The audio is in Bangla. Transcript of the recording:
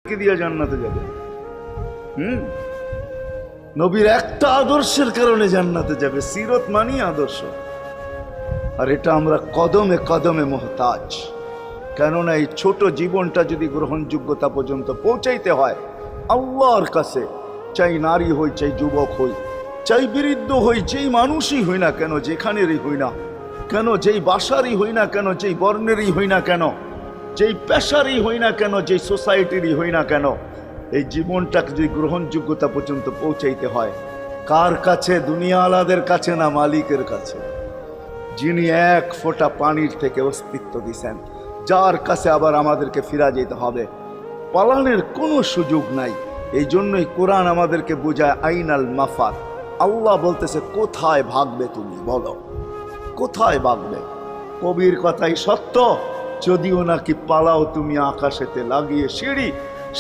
কি দিয়ে জান্নাতে যাবে? নবীর একটা আদর্শের কারণে জান্নাতে যাবে। সিরত মানি আদর্শ, আর এটা আমরা কদমে কদমে মুহতাজ। কেননা এই ছোট জীবনটা যদি গ্রহণযোগ্যতা পর্যন্ত পৌঁছাইতে হয় আল্লাহর কাছে, চাই নারী হই, চাই যুবক হই, চাই বৃদ্ধ হই, যেই মানুষই হই না কেন, যেখানেরই হই না কেন, যেই বাসারই হই না কেন, যেই বর্ণেরই হই না কেন, যেই পেশারই হই না কেন, যেই সোসাইটিরই হই না কেন, এই জীবনটাকে যদি গ্রহণযোগ্যতা পর্যন্ত পৌঁছাইতে হয় কার কাছে? দুনিয়া আলাদের কাছে না, মালিকের কাছে, যিনি এক ফোঁটা পানির থেকে অস্তিত্ব দিছেন, যার কাছে আবার আমাদেরকে ফিরা যেতে হবে। পালানের কোনো সুযোগ নাই। এই জন্যই কোরআন আমাদেরকে বোঝায় আইনাল মাফার। আল্লাহ বলতেছে কোথায় ভাগবে তুমি, বলো কোথায় ভাগবে? কবির কথাই সত্য, যদিও নাকি পালাও তুমি আকাশেতে লাগিয়ে সিঁড়ি,